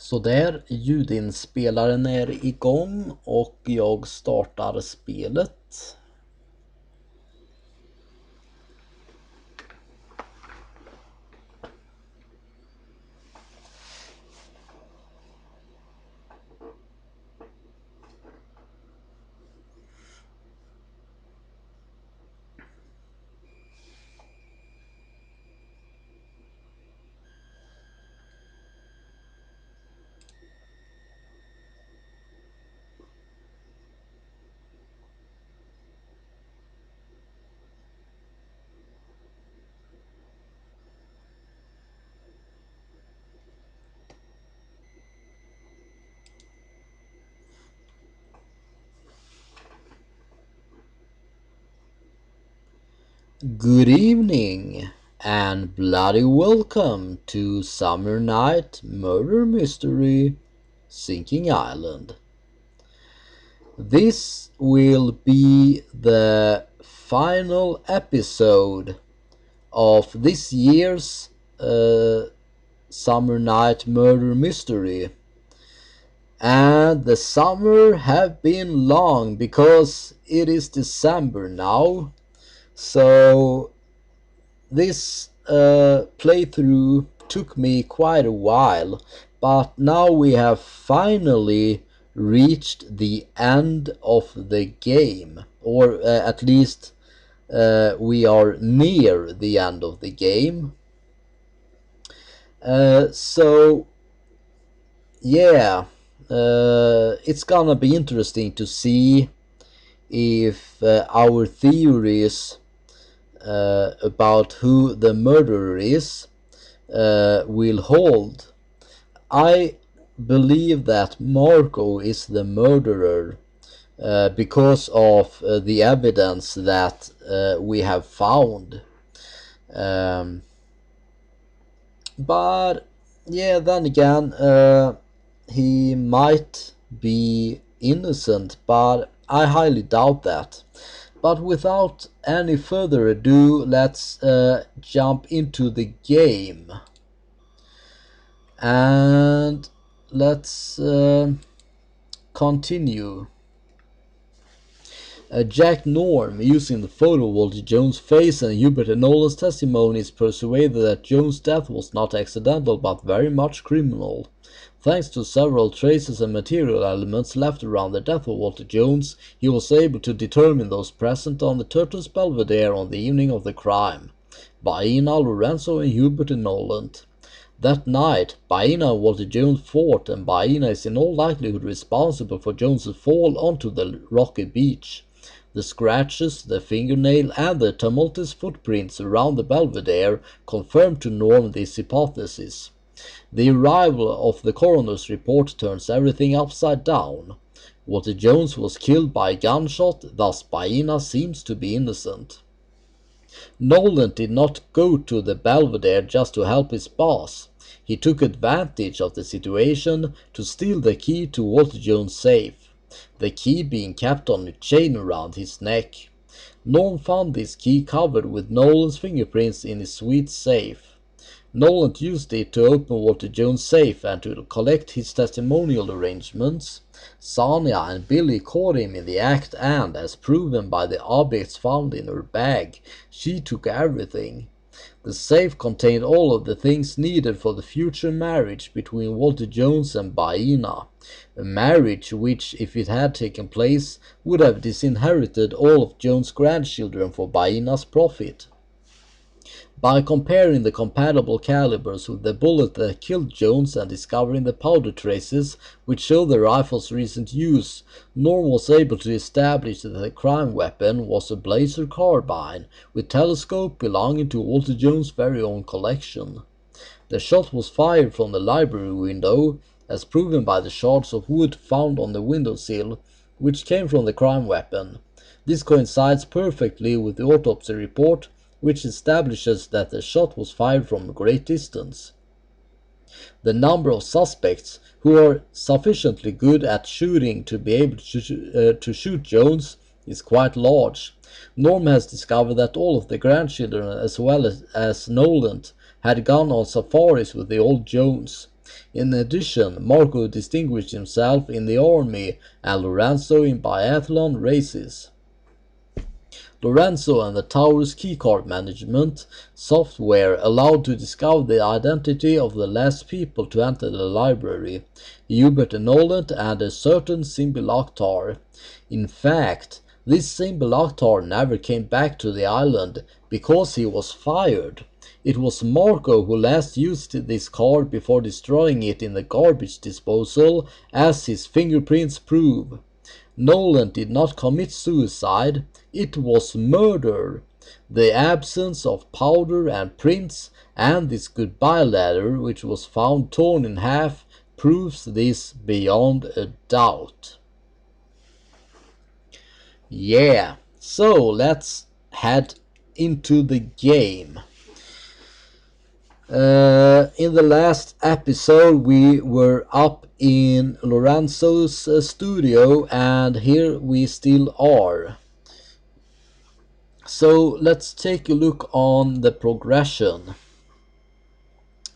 Så där, ljudinspelaren är igång och jag startar spelet. Good evening and bloody welcome to Summer Night Murder Mystery Sinking Island. This will be the final episode of this year's Summer Night Murder Mystery. And the summer have been long because it is December now. So this playthrough took me quite a while, but now we have finally reached the end of the game, or at least we are near the end of the game. So yeah, it's gonna be interesting to see if our theories about who the murderer is will hold. I believe that Marco is the murderer because of the evidence that we have found. But yeah, then again, he might be innocent, but I highly doubt that. But without any further ado, let's jump into the game. And let's continue. Jack Norm, using the photo of Walter Jones' face and Hubert and Nolan's testimony, is persuaded that Jones' death was not accidental but very much criminal. Thanks to several traces and material elements left around the death of Walter Jones, he was able to determine those present on the Turtles Belvedere on the evening of the crime: Baina, Lorenzo, and Hubert and Nolan. That night, Baina and Walter Jones fought, and Baina is in all likelihood responsible for Jones's fall onto the rocky beach. The scratches, the fingernail, and the tumultuous footprints around the Belvedere confirm to Norm this hypothesis. The arrival of the coroner's report turns everything upside down. Walter Jones was killed by a gunshot, thus Baina seems to be innocent. Nolan did not go to the Belvedere just to help his boss. He took advantage of the situation to steal the key to Walter Jones' safe, the key being kept on a chain around his neck. Norm found this key covered with Nolan's fingerprints in his suite safe. Nolan used it to open Walter Jones' safe and to collect his testimonial arrangements. Sonia and Billy caught him in the act, and, as proven by the objects found in her bag, she took everything. The safe contained all of the things needed for the future marriage between Walter Jones and Baina, a marriage which, if it had taken place, would have disinherited all of Jones' grandchildren for Baina's profit. By comparing the compatible calibers with the bullet that killed Jones and discovering the powder traces which show the rifle's recent use, Norm was able to establish that the crime weapon was a Blazer carbine with telescope belonging to Walter Jones' very own collection. The shot was fired from the library window, as proven by the shards of wood found on the windowsill, which came from the crime weapon. This coincides perfectly with the autopsy report, which establishes that the shot was fired from a great distance. The number of suspects who are sufficiently good at shooting to be able to shoot Jones is quite large. Norm has discovered that all of the grandchildren, as well as Nolan, had gone on safaris with the old Jones. In addition, Marco distinguished himself in the army and Lorenzo in biathlon races. Lorenzo and the tower's keycard management software allowed to discover the identity of the last people to enter the library, Hubert and Nolan and a certain Simbilactar. In fact, this Simbilactar never came back to the island because he was fired. It was Marco who last used this card before destroying it in the garbage disposal, as his fingerprints prove. Nolan did not commit suicide, it was murder. The absence of powder and prints and this goodbye letter, which was found torn in half, proves this beyond a doubt. Yeah, so let's head into the game. In the last episode we were up in Lorenzo's studio, and here we still are. So let's take a look on the progression.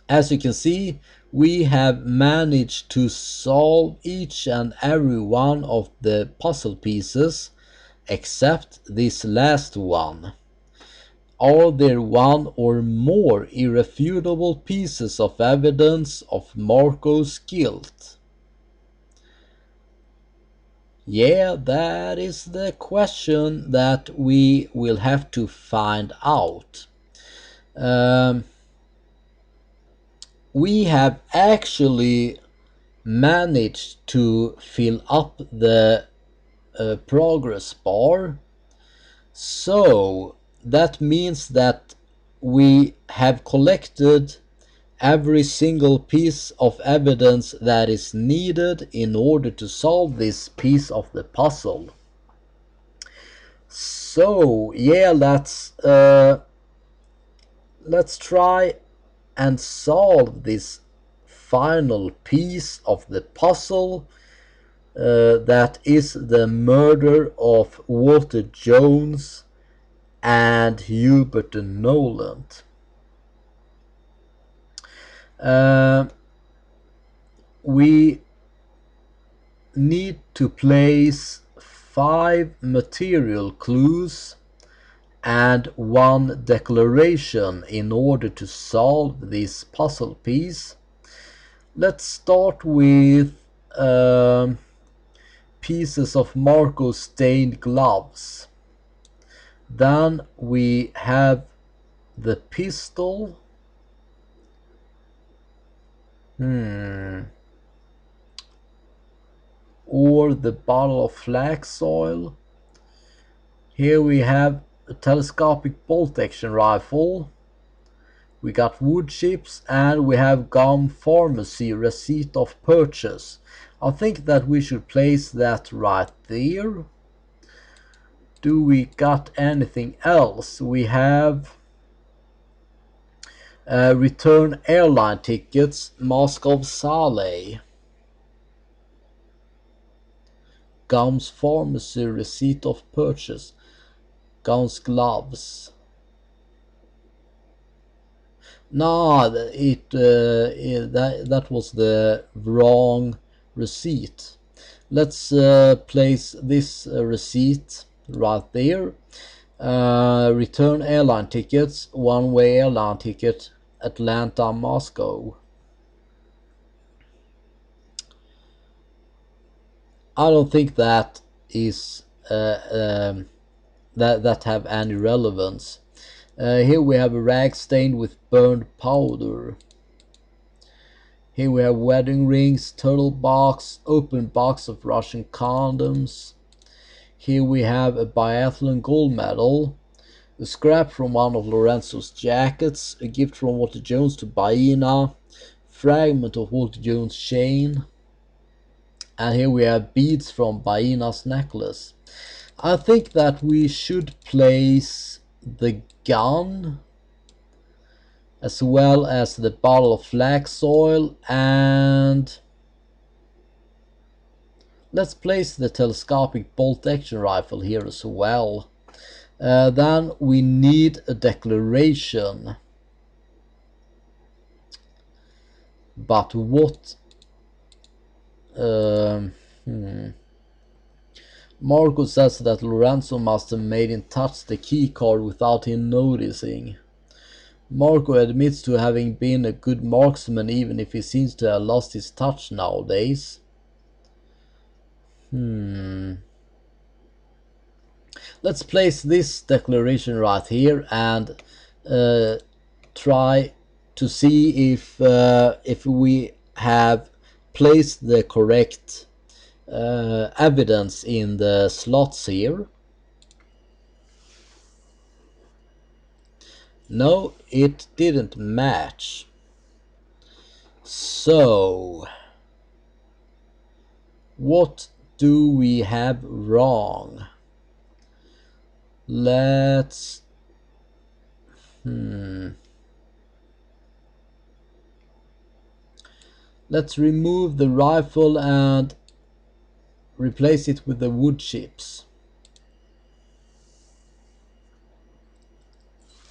As you can see, we have managed to solve each and every one of the puzzle pieces except this last one. Are there one or more irrefutable pieces of evidence of Marco's guilt? Yeah, that is the question that we will have to find out. We have actually managed to fill up the progress bar, so that means that we have collected every single piece of evidence that is needed in order to solve this piece of the puzzle. So yeah, let's try and solve this final piece of the puzzle, that is the murder of Walter Jones and Hubert Nolan. We need to place 5 material clues and 1 declaration in order to solve this puzzle piece. Let's start with pieces of Marco's stained gloves. Then we have the pistol. Or the bottle of flax oil. Here we have a telescopic bolt action rifle. We got wood chips, and we have gum pharmacy receipt of purchase. I think that we should place that right there. Do we got anything else? We have return airline tickets, Mask of Saleh, Gum's pharmacy receipt of purchase, Gum's gloves. No, that was the wrong receipt. Let's place this receipt right there. Return airline tickets, one-way airline ticket, Atlanta, Moscow. I don't think that is that have any relevance. Here we have a rag stained with burned powder. Here we have wedding rings, turtle box, open box of Russian condoms. Here we have a biathlon gold medal, a scrap from one of Lorenzo's jackets, a gift from Walter Jones to Baina, fragment of Walter Jones' chain, and here we have beads from Baina's necklace. I think that we should place the gun as well as the bottle of flax oil, and let's place the telescopic bolt action rifle here as well. Then we need a declaration. But what... Marco says that Lorenzo must have made him touch the key card without him noticing. Marco admits to having been a good marksman even if he seems to have lost his touch nowadays. Let's place this declaration right here and try to see if we have placed the correct evidence in the slots here. No, it didn't match. So, what do we have wrong? Let's remove the rifle and replace it with the wood chips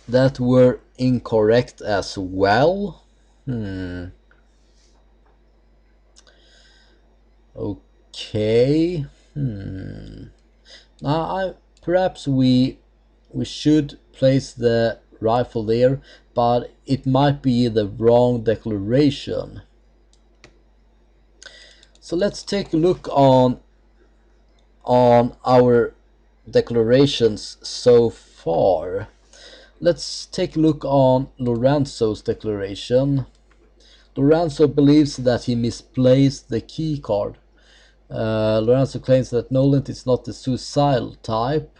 that were incorrect as well. Okay. Now perhaps we should place the rifle there, but it might be the wrong declaration. So let's take a look on our declarations so far. Let's take a look on Lorenzo's declaration. Lorenzo believes that he misplaced the key card. Lorenzo claims that Nolan is not the suicidal type.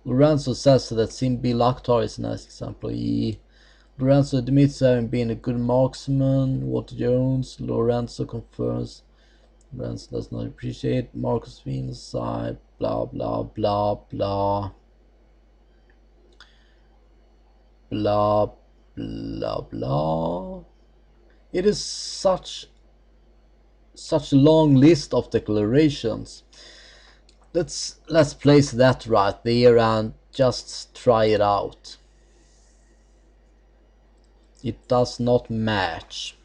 Lorenzo says that Sim B. Laktar is an ex-employee. Lorenzo admits to having been a good marksman. Walter Jones. Lorenzo confirms Lorenzo does not appreciate Marcus Wien's side. Blah blah blah blah. Blah blah blah. It is such a long list of declarations. Let's place that right there and just try it out. It does not match.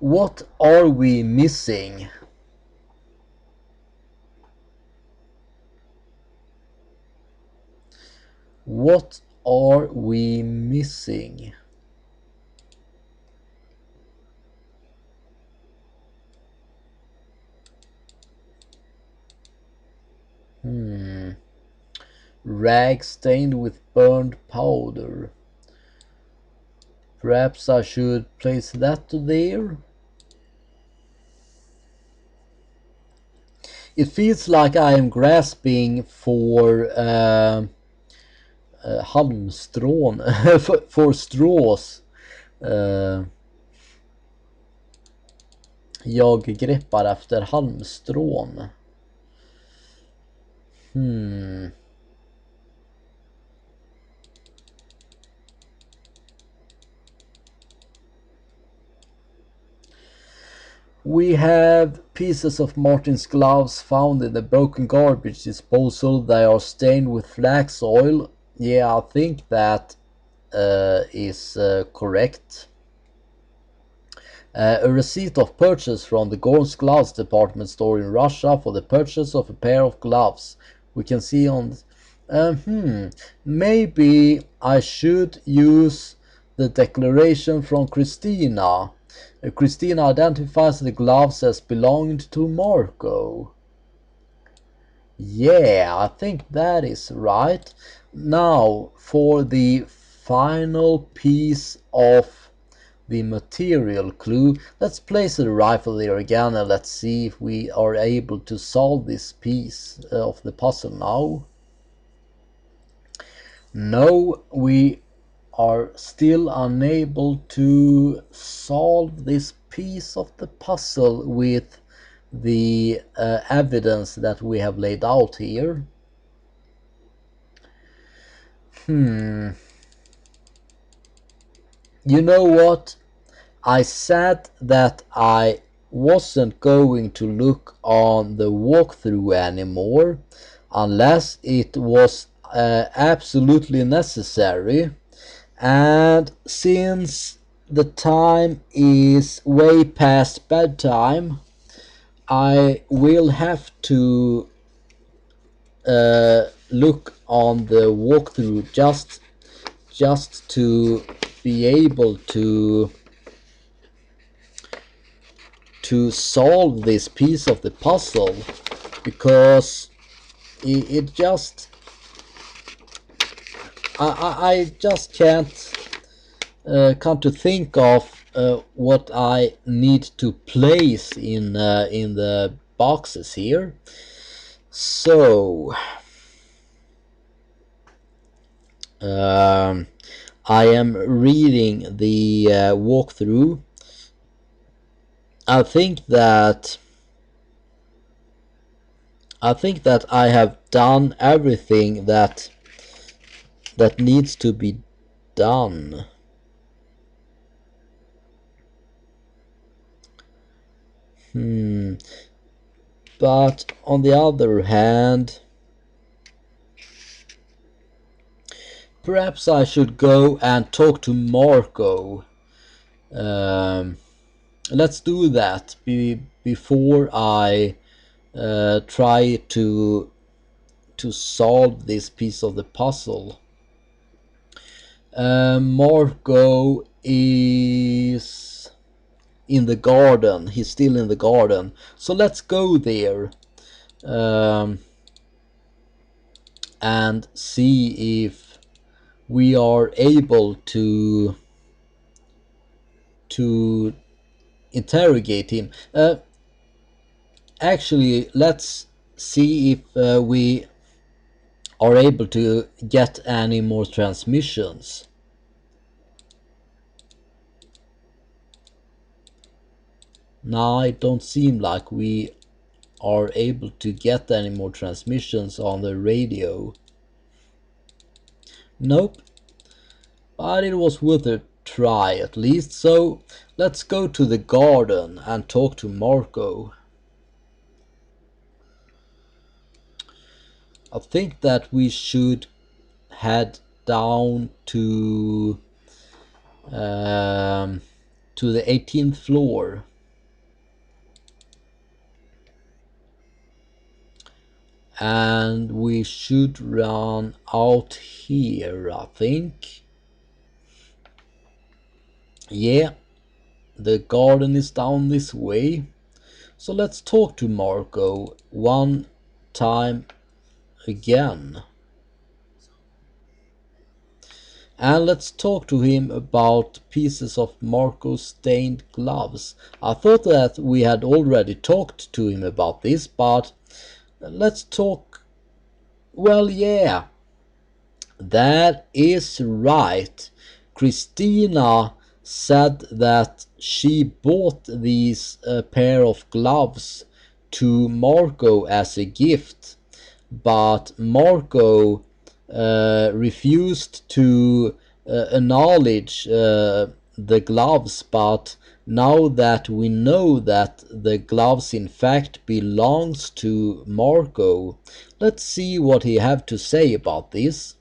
What are we missing? What are we missing? Rag stained with burned powder. Perhaps I should place that there. It feels like I am grasping for halmstrån, for straws. Jag greppar efter halmstrån. We have pieces of Martin's gloves found in the broken garbage disposal. They are stained with flax oil. Yeah, I think that is correct. A receipt of purchase from the Gorn's Gloves department store in Russia for the purchase of a pair of gloves. We can see on maybe I should use the declaration from Christina. Christina identifies the gloves as belonging to Marco. Yeah, I think that is right. Now for the final piece of the material clue, let's place the rifle there again and let's see if we are able to solve this piece of the puzzle now. No, we are still unable to solve this piece of the puzzle with the evidence that we have laid out here. You know what? I said that I wasn't going to look on the walkthrough anymore unless it was absolutely necessary. And since the time is way past bedtime, I will have to look on the walkthrough just to be able to solve this piece of the puzzle, because it just I just can't come to think of what I need to place in the boxes here. So I am reading the walkthrough. I think that I have done everything that needs to be done. But on the other hand, perhaps I should go and talk to Marco. Let's do that before I try to solve this piece of the puzzle. Marco is in the garden. He's still in the garden. So let's go there and see if we are able to interrogate him. Actually, let's see if we are able to get any more transmissions. Now it don't seem like we are able to get any more transmissions on the radio. Nope. But it was worth a try at least, so let's go to the garden and talk to Marco. I think that we should head down to the 18th floor. And we should run out here, I think. Yeah, the garden is down this way. So let's talk to Marco one time again. And let's talk to him about pieces of Marco's stained gloves. I thought that we had already talked to him about this, but let's talk. Well, yeah, that is right. Christina said that she bought these pair of gloves to Marco as a gift, but Marco refused to acknowledge the gloves. But now that we know that the gloves in fact belongs to Marco, let's see what he have to say about this.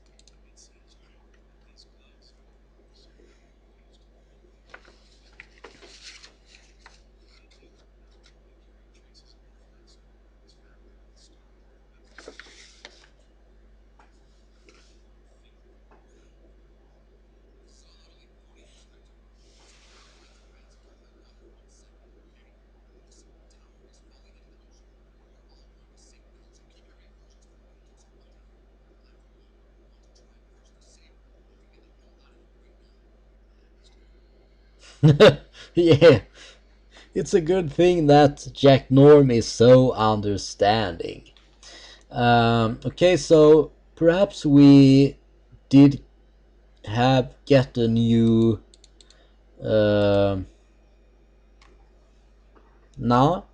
Yeah, it's a good thing that Jack Norm is so understanding. Okay, so perhaps we did get a new now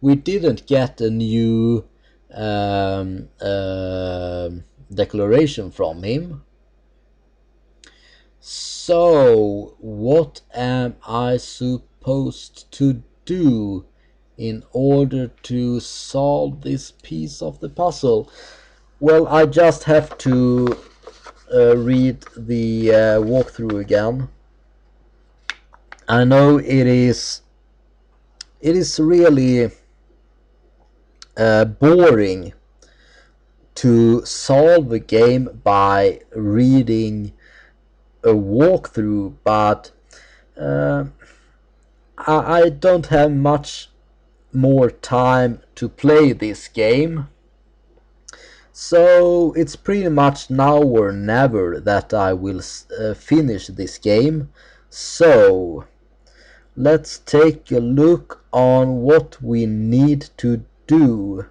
we didn't get a new declaration from him. So what am I supposed to do in order to solve this piece of the puzzle? Well, I just have to read the walkthrough again. I know it is really boring to solve a game by reading a walkthrough, but I don't have much more time to play this game, so it's pretty much now or never that I will finish this game. So let's take a look on what we need to do.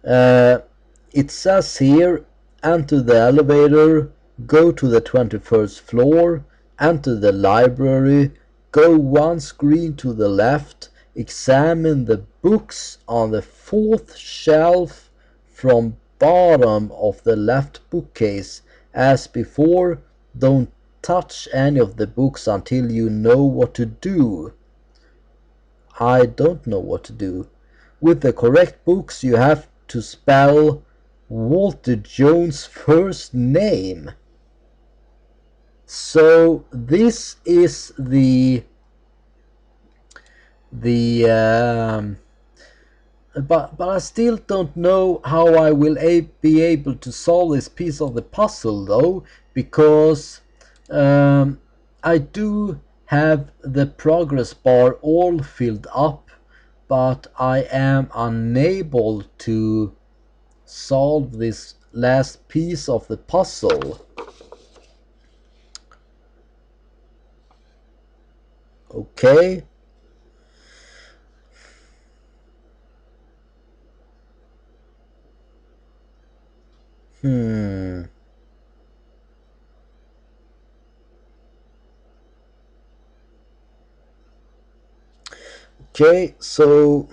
It says here, enter the elevator, go to the 21st floor, enter the library, go one screen to the left, examine the books on the 4th shelf from bottom of the left bookcase. As before, don't touch any of the books until you know what to do. I don't know what to do. With the correct books, you have to spell Walter Jones' first name. So this is the but I still don't know how I will be able to solve this piece of the puzzle though, because I do have the progress bar all filled up, but I am unable to solve this last piece of the puzzle. Okay. Okay, so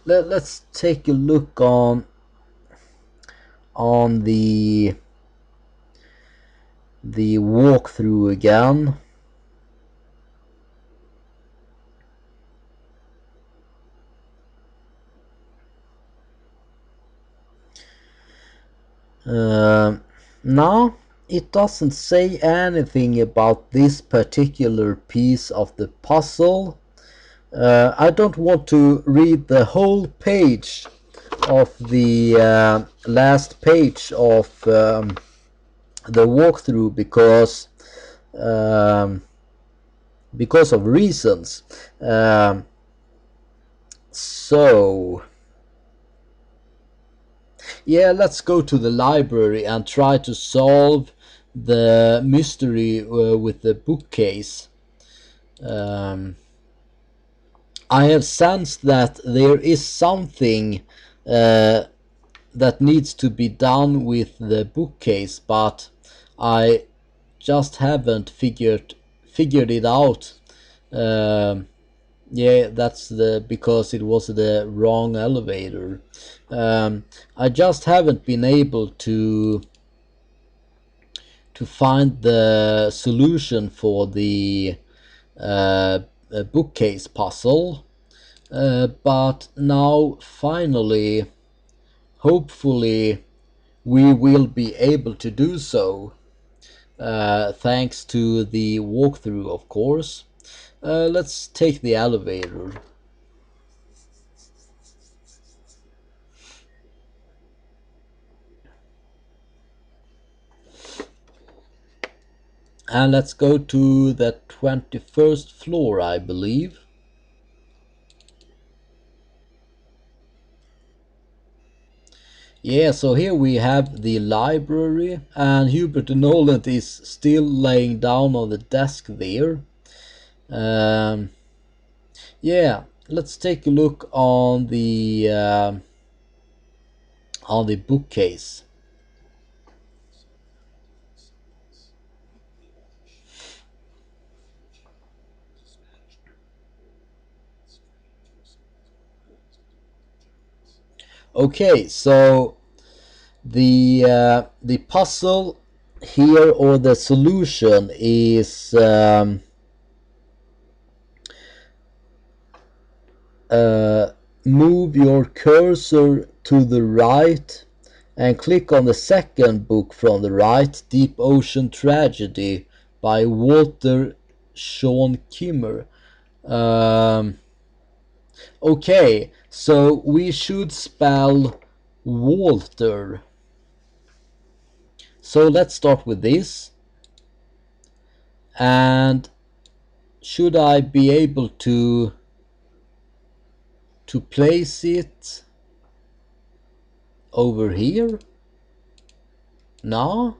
let's take a look on the walkthrough again. Now it doesn't say anything about this particular piece of the puzzle. I don't want to read the whole page of the last page of the walkthrough because of reasons. So yeah, let's go to the library and try to solve the mystery with the bookcase. I have sensed that there is something that needs to be done with the bookcase, but I just haven't figured it out. Yeah, that's because it was the wrong elevator. I just haven't been able to find the solution for the bookcase puzzle, but now finally, hopefully, we will be able to do so, thanks to the walkthrough, of course. Let's take the elevator. And let's go to the 21st floor, I believe. Yeah, so here we have the library, and Hubert Nolan is still laying down on the desk there. Yeah, let's take a look on the bookcase. Okay, so the puzzle here, or the solution, is move your cursor to the right and click on the second book from the right, Deep Ocean Tragedy by Walter Sean Kimmer. Um, okay, so we should spell Walter. So let's start with this. And should I be able to place it over here? No?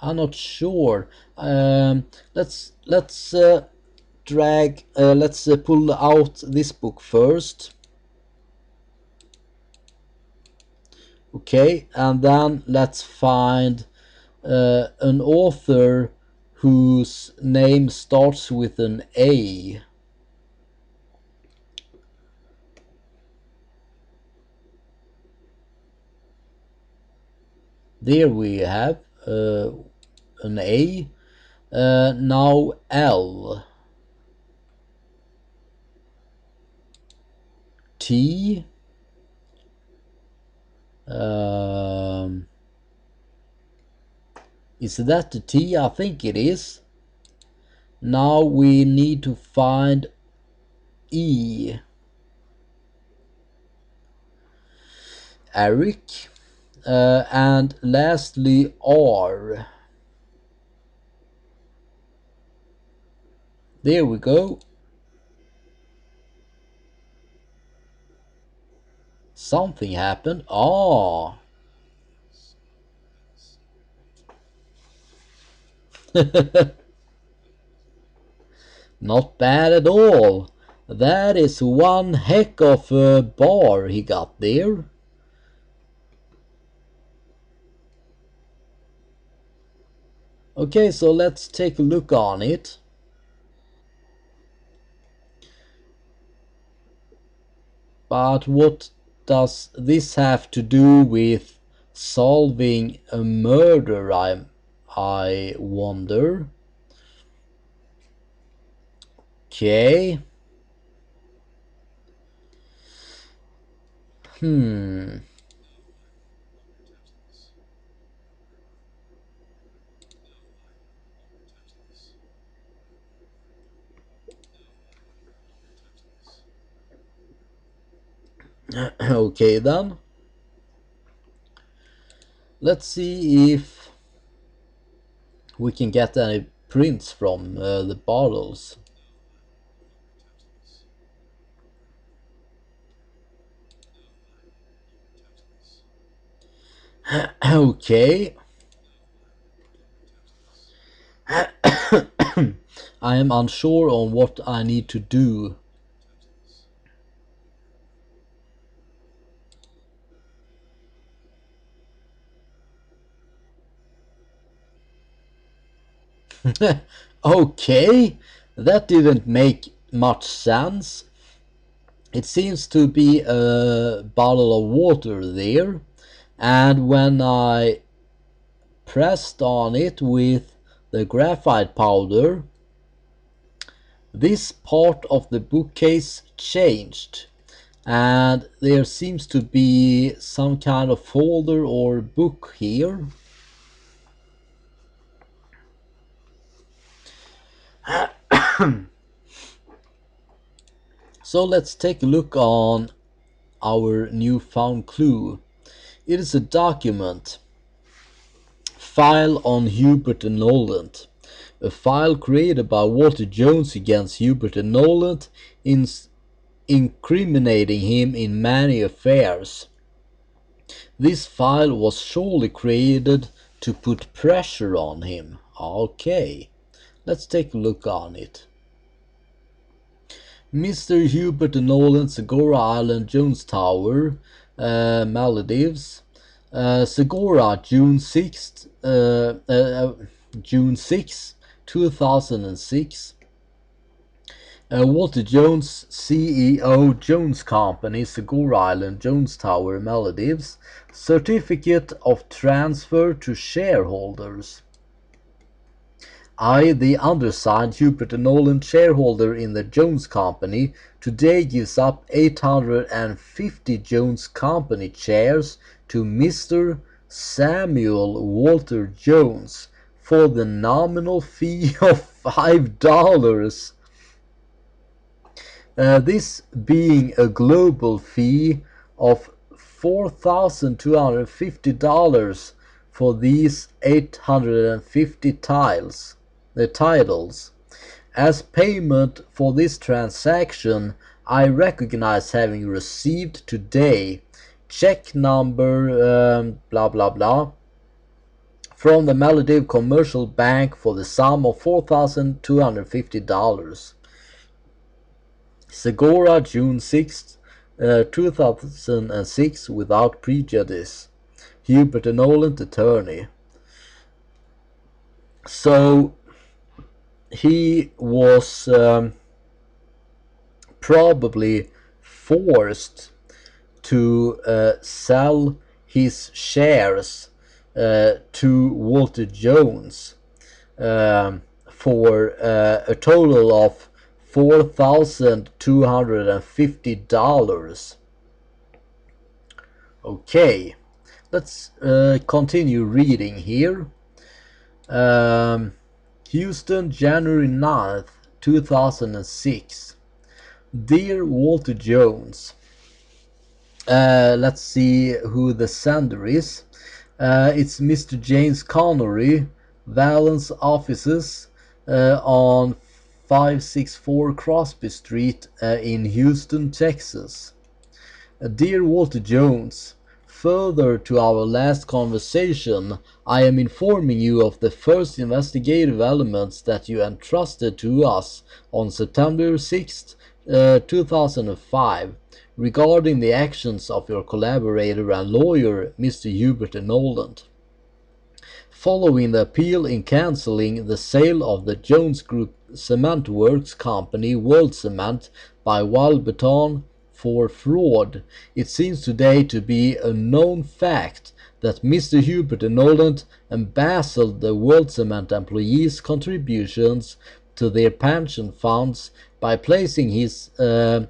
I'm not sure. Let's drag. Let's pull out this book first. Okay, and then let's find an author whose name starts with an A. There we have an A. Now L. T. Is that the T? I think it is. Now we need to find E. Eric. And lastly R. There we go. Something happened. Ah. Not bad at all. That is one heck of a bar he got there. Okay, so let's take a look on it. But what does this have to do with solving a murder, I wonder? Okay. Okay then. Let's see if we can get any prints from the bottles. Okay. I am unsure on what I need to do. Okay, that didn't make much sense. It seems to be a bottle of water there, and when I pressed on it with the graphite powder, this part of the bookcase changed, and there seems to be some kind of folder or book here. So let's take a look on our newfound clue. It is a document, file on Hubert and Noland, a file created by Walter Jones against Hubert and Noland, incriminating him in many affairs. This file was surely created to put pressure on him. Okay, let's take a look on it. Mr. Hubert Nolan, Segura Island, Jones Tower, Maldives. Segura, June 6th, June 6, 2006. Walter Jones, CEO, Jones Company, Segura Island, Jones Tower, Maldives. Certificate of transfer to shareholders. I, the undersigned Hubert Nolan shareholder in the Jones Company, today gives up 850 Jones Company shares to Mr. Samuel Walter Jones for the nominal fee of $5. This being a global fee of $4,250 for these 850 titles. As payment for this transaction, I recognize having received today check number blah blah blah from the Maldive Commercial Bank for the sum of $4,250. Segura, June 6, 2006, without prejudice. Hubert Nolan, attorney. So he was probably forced to sell his shares to Walter Jones for a total of $4,250. Okay, let's continue reading here. Houston, January 9th, 2006. Dear Walter Jones, let's see who the sender is. It's Mr. James Connery, Valence offices on 564 Crosby Street in Houston, Texas. Dear Walter Jones, further to our last conversation, I am informing you of the first investigative elements that you entrusted to us on September 6th, 2005, regarding the actions of your collaborator and lawyer, Mr. Hubert Nolan. Following the appeal in cancelling the sale of the Jones Group Cement Works Company World Cement by Walbeton for fraud, it seems today to be a known fact that Mr. Hubert Nolan embezzled the World Cement employees' contributions to their pension funds by placing his what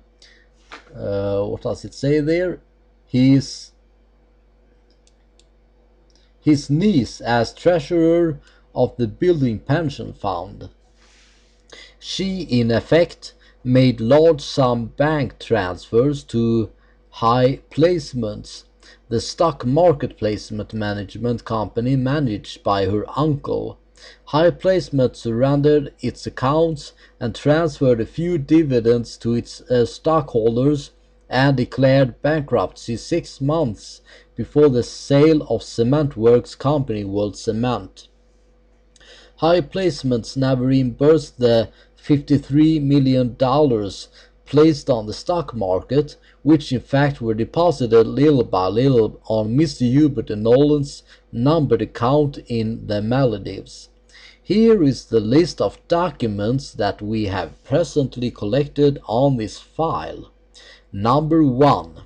does it say there? His niece as treasurer of the building pension fund. She, in effect, made large sum bank transfers to high placements, the stock market placement management company managed by her uncle. High Placement surrendered its accounts and transferred a few dividends to its stockholders and declared bankruptcy 6 months before the sale of Cement Works Company World Cement. High Placements never reimbursed the $53 million placed on the stock market, which in fact were deposited little by little on Mr. Hubert Nolan's numbered account in the Maldives. Here is the list of documents that we have presently collected on this file. Number 1.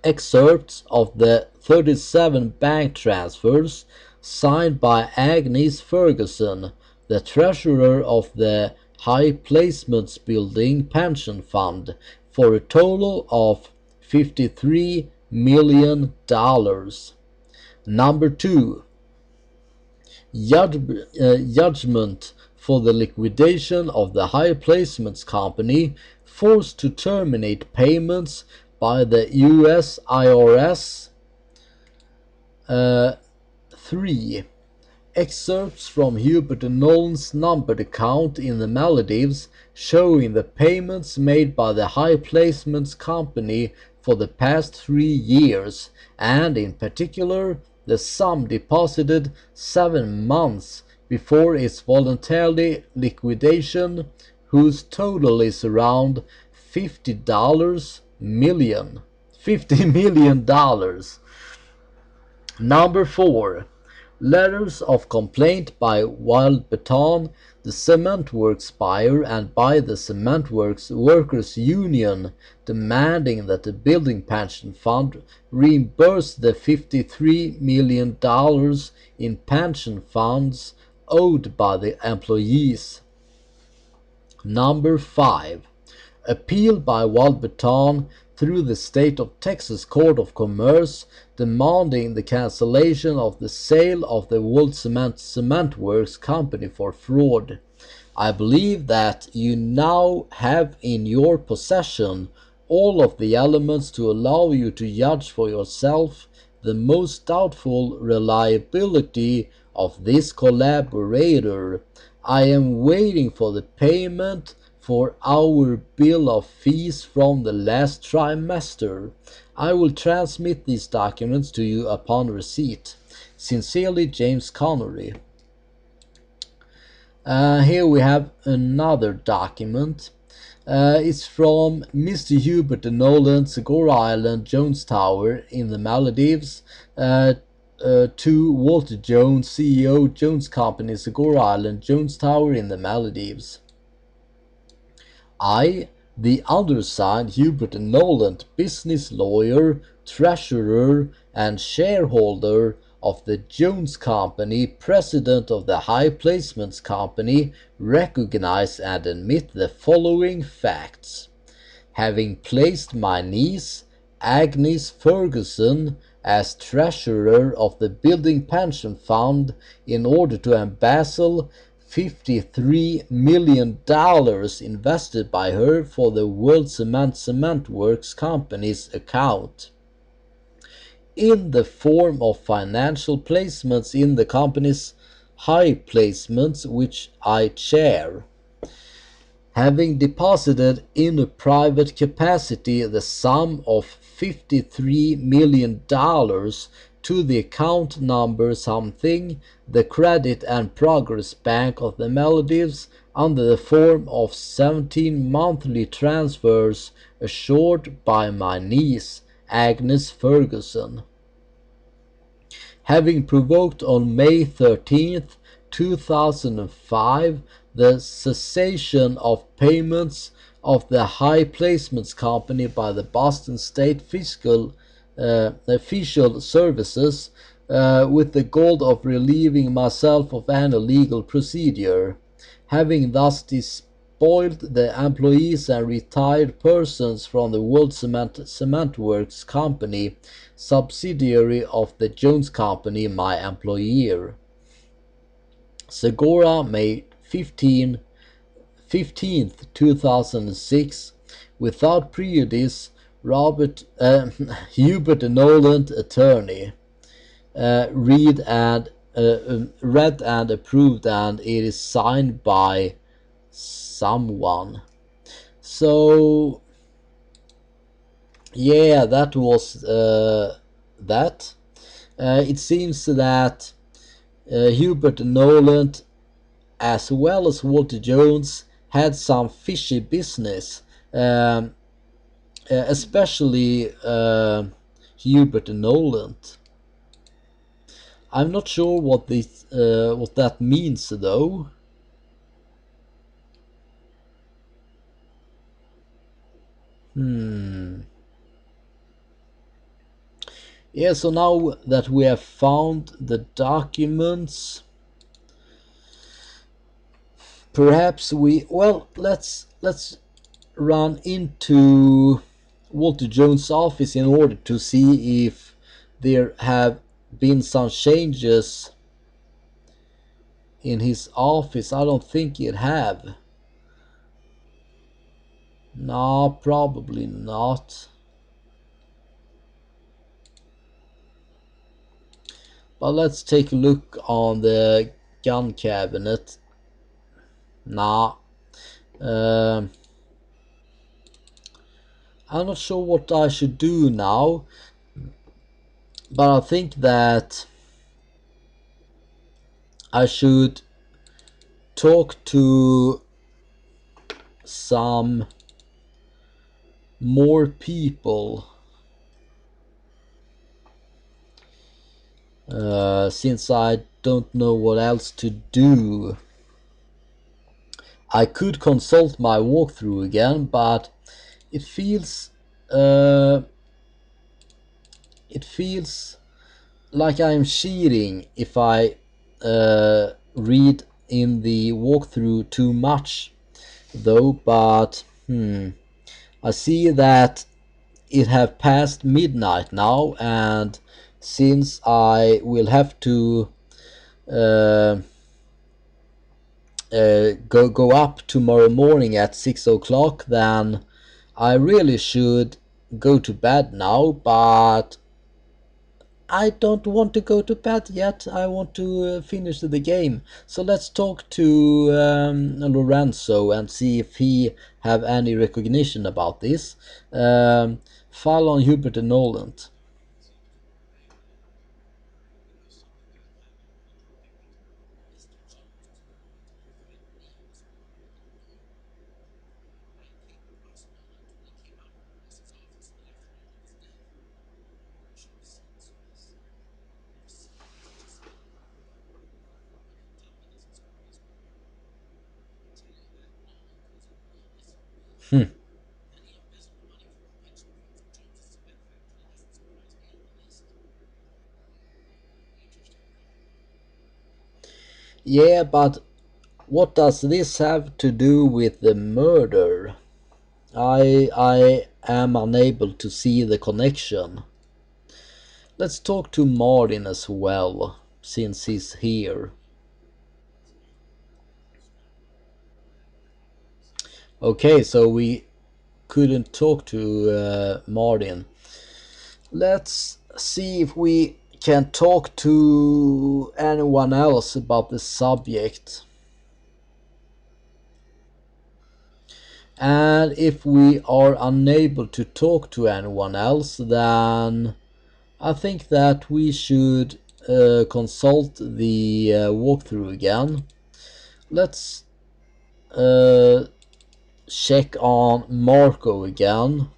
Excerpts of the 37 bank transfers signed by Agnes Ferguson, the treasurer of the High Placements Building Pension Fund, for a total of $53 million. Number 2. Judgment for the liquidation of the High Placements Company, forced to terminate payments by the U.S. IRS. 3. Excerpts from Hubert Nolan's numbered account in the Maldives showing the payments made by the High Placements Company for the past 3 years, and in particular the sum deposited 7 months before its voluntary liquidation, whose total is around $50 million. $50 million. Number 4. Letters of complaint by Walbeton, the cement works buyer, and by the Cement Works Workers' Union, demanding that the Building Pension Fund reimburse the $53 million in pension funds owed by the employees. Number 5. Appeal by Walberton through the State of Texas Court of Commerce demanding the cancellation of the sale of the World Cement Works Company for fraud. I believe that you now have in your possession all of the elements to allow you to judge for yourself the most doubtful reliability of this collaborator. I am waiting for the payment for our bill of fees from the last trimester. I will transmit these documents to you upon receipt. Sincerely, James Connery. Here we have another document. It's from Mr. Hubert Nolan, Segura Island, Jones Tower in the Maldives, to Walter Jones, CEO, Jones Company, Segura Island, Jones Tower in the Maldives. I, the undersigned Hubert Nolan, business lawyer, treasurer, and shareholder of the Jones Company, president of the High Placements Company, recognize and admit the following facts. Having placed my niece, Agnes Ferguson, as treasurer of the Building Pension Fund in order to embezzle $53 million invested by her for the World Cement Works Company's account, in the form of financial placements in the company's high placements, which I chair. Having deposited in a private capacity the sum of $53 million to the account number something, the Credit and Progress Bank of the Maldives, under the form of 17 monthly transfers assured by my niece, Agnes Ferguson. Having provoked on May 13th, 2005, the cessation of payments of the High Placements Company by the Boston State Fiscal Services with the goal of relieving myself of any legal procedure, having thus despoiled the employees and retired persons from the World Cement Works Company, subsidiary of the Jones Company, my employer. Segura, May 15th, 2006, without prejudice, Hubert Nolan, attorney. Read and approved, and it is signed by someone. So yeah, that was that. It seems that Hubert Nolan, as well as Walter Jones, had some fishy business, especially Hubert Nolan. I'm not sure what that means though. Yeah, so now that we have found the documents, perhaps let's run into Walter Jones' office in order to see if there have been some changes in his office. I don't think it have. No, probably not. But let's take a look on the gun cabinet. Nah. I'm not sure what I should do now, but I think that I should talk to some more people, since I don't know what else to do. I could consult my walkthrough again, but it feels like I'm cheating if I read in the walkthrough too much though, but I see that it have passed midnight now, and since I will have to uh, go up tomorrow morning at 6 o'clock, then I really should go to bed now, but I don't want to go to bed yet. I want to finish the game. So let's talk to Lorenzo and see if he have any recognition about this. File on Hubert and Nolan. Yeah, but what does this have to do with the murder? I am unable to see the connection. Let's talk to Martin as well, since he's here. Okay, so we couldn't talk to Martin. Let's see if we can talk to anyone else about the subject. And if we are unable to talk to anyone else, then I think that we should consult the walkthrough again. Let's uh, check on Marco again.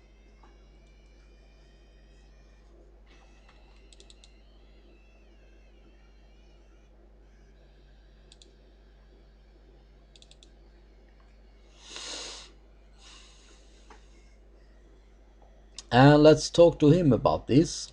And let's talk to him about this.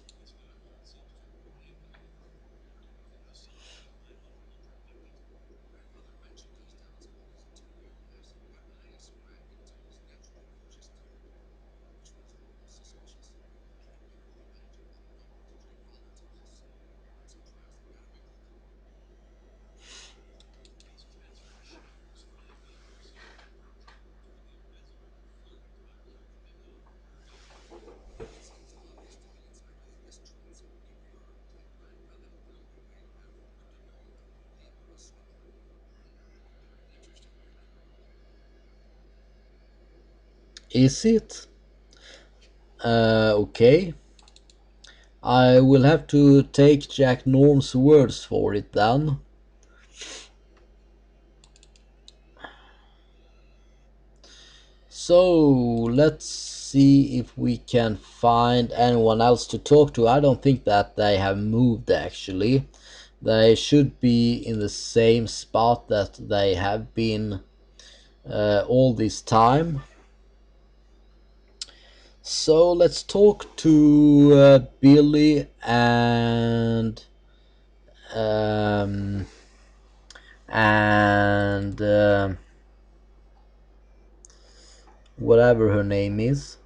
Is it? Okay. I will have to take Jack Norm's words for it then. So let's see if we can find anyone else to talk to. I don't think that they have moved actually. They should be in the same spot that they have been all this time. So let's talk to Billy and um, and whatever her name is.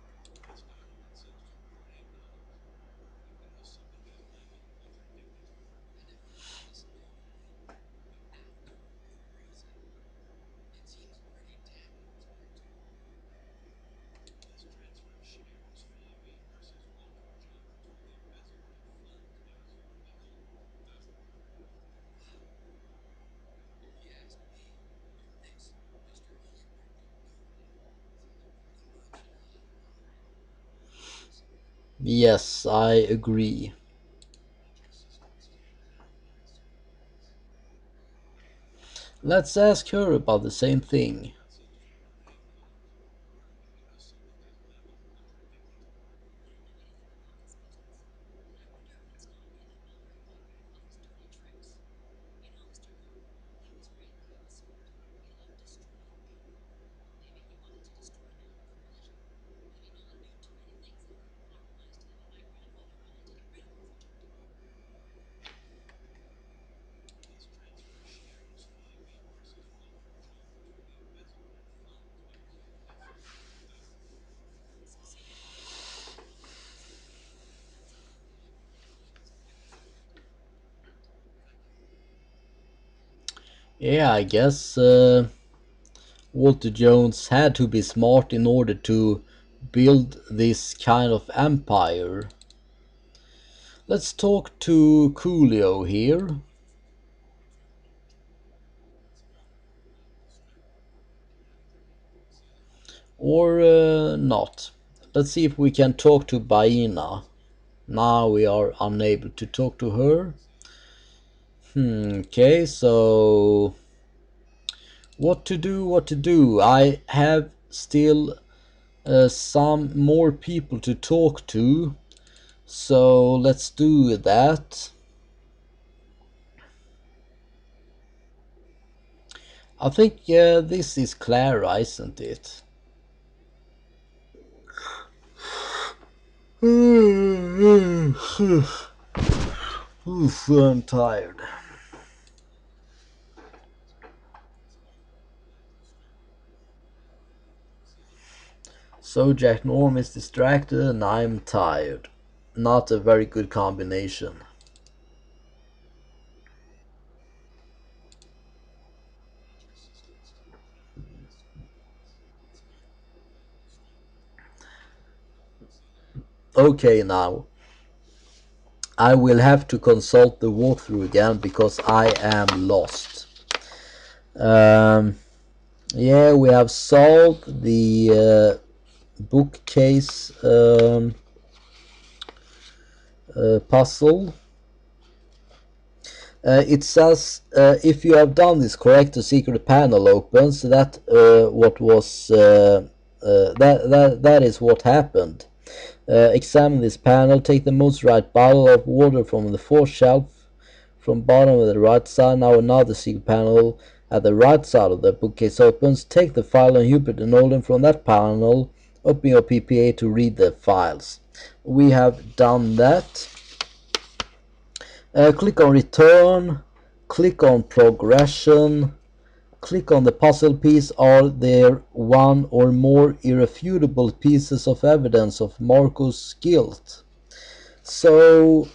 Yes, I agree. Let's ask her about the same thing. Yeah, I guess Walter Jones had to be smart in order to build this kind of empire. Let's talk to Coolio here. Or not. Let's see if we can talk to Baina. Now we are unable to talk to her. Okay, so what to do, what to do? I have still some more people to talk to, so let's do that. I think this is Clara, isn't it? Oof, I'm tired. So Jack Norm is distracted and I'm tired. Not a very good combination. Okay, now I will have to consult the walkthrough again because I am lost. Um, yeah, we have solved the bookcase puzzle. It says if you have done this correct, the secret panel opens. That is what happened. Examine this panel. Take the most right bottle of water from the fourth shelf from bottom of the right side. Now another secret panel at the right side of the bookcase opens. Take the file on Hubert and Nolan from that panel. Open your PPA to read the files. We have done that. Click on return. Click on progression. Click on the puzzle piece. Are there one or more irrefutable pieces of evidence of Marco's guilt? So,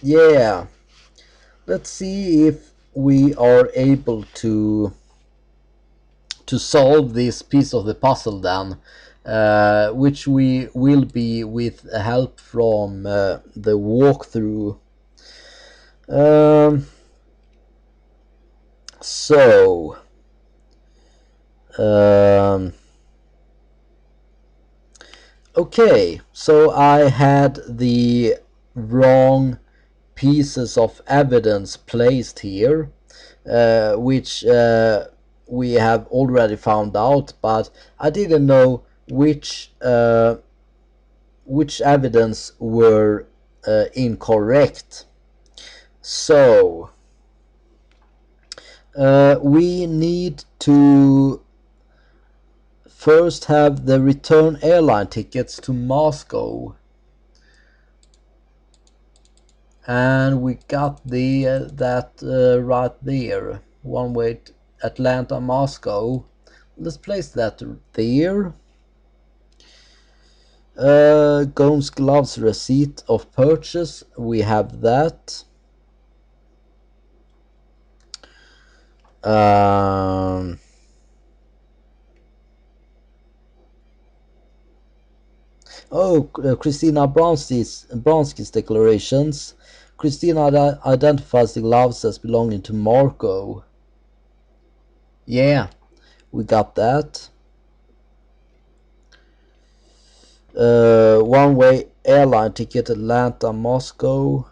yeah. Let's see if we are able to solve this piece of the puzzle then, which we will be with help from the walkthrough. Um, so, um, okay, so I had the wrong pieces of evidence placed here, which we have already found out, but I didn't know which evidence were incorrect. So we need to first have the return airline tickets to Moscow, and we got the that right there, one way Atlanta Moscow. Let's place that there. Gomes gloves receipt of purchase, we have that. Christina Bronsky's declarations. Christina identifies the gloves as belonging to Marco. Yeah, we got that. One-way airline ticket Atlanta Moscow.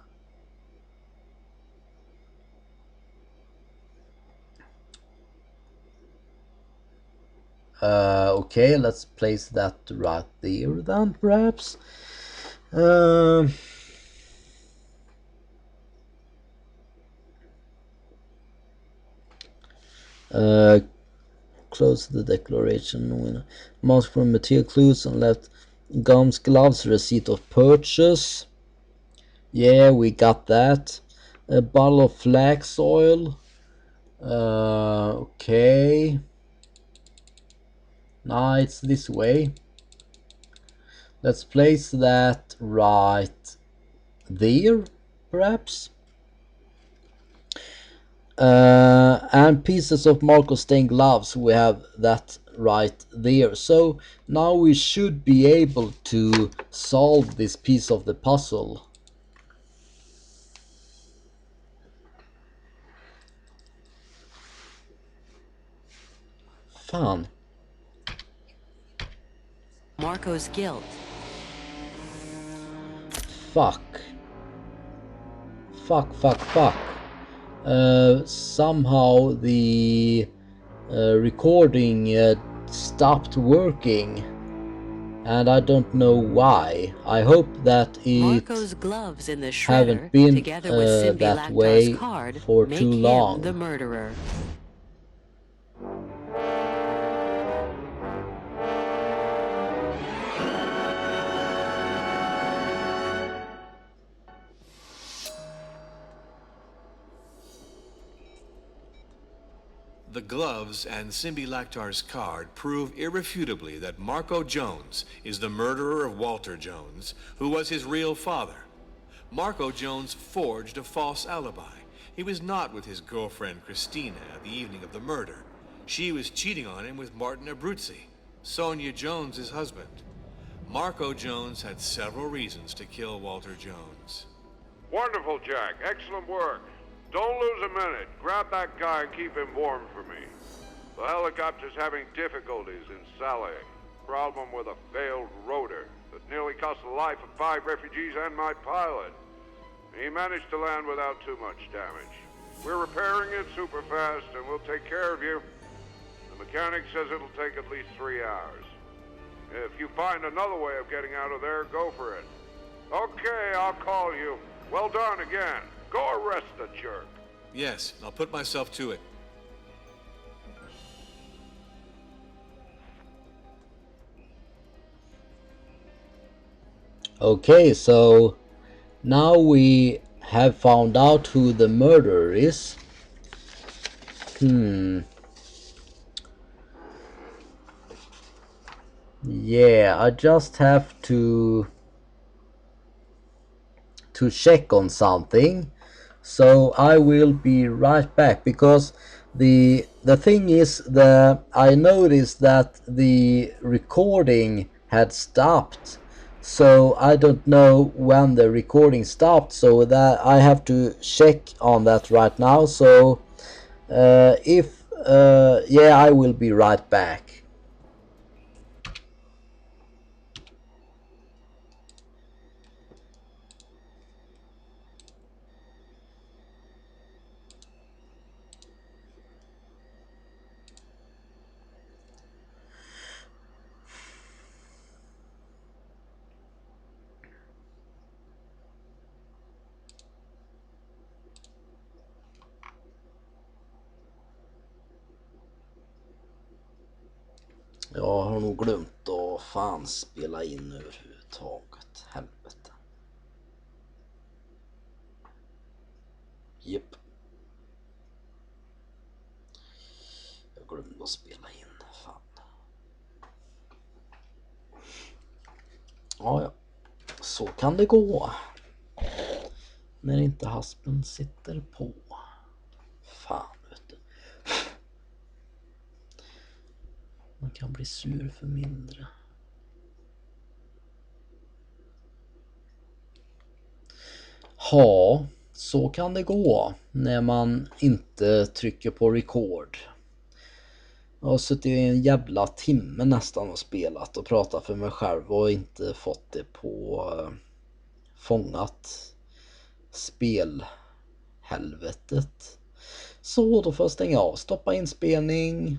Okay, let's place that right there then, perhaps. Close the declaration. Most for material clues and left gums, gloves, receipt of purchase. Yeah, we got that. A bottle of flax oil. Okay. Nah, it's this way. Let's place that right there, perhaps. And pieces of Marco's stained gloves, we have that right there. So now we should be able to solve this piece of the puzzle. Fan. Marco's guilt. Fuck. Fuck. Somehow the recording stopped working, and I don't know why. I hope that it Marco's gloves in the shredder, haven't been together with Simbi that Lactar's way card, for make too him long. the murderer. The gloves and Simbi Lactar's card prove irrefutably that Marco Jones is the murderer of Walter Jones, who was his real father. Marco Jones forged a false alibi. He was not with his girlfriend Christina the evening of the murder. She was cheating on him with Martin Abruzzi, Sonia Jones's husband. Marco Jones had several reasons to kill Walter Jones. Wonderful, Jack. Excellent work. Don't lose a minute. Grab that guy and keep him warm for me. The helicopter's having difficulties in Saleh. Problem with a failed rotor that nearly cost the life of 5 refugees and my pilot. He managed to land without too much damage. We're repairing it super fast and we'll take care of you. The mechanic says it'll take at least 3 hours. If you find another way of getting out of there, go for it. Okay, I'll call you. Well done again. Go arrest the jerk. Yes, I'll put myself to it. Okay, so now we have found out who the murderer is. Yeah, I just have to check on something. So I will be right back, because the thing is, I noticed that the recording had stopped. So I don't know when the recording stopped, so that I have to check on that right now. So yeah, I will be right back. Jag har nog glömt att fan spela in överhuvudtaget. Helvete. Japp. Jag glömde att spela in. Fan. Ja. Så kan det gå. När inte haspen sitter på. Fan, vet du. Man kan bli sur för mindre. Ja, så kan det gå när man inte trycker på record. Jag har suttit i en jävla timme nästan och spelat och pratat för mig själv och inte fått det på fångat spelhelvetet. Så då får jag stänga av, stoppa inspelning.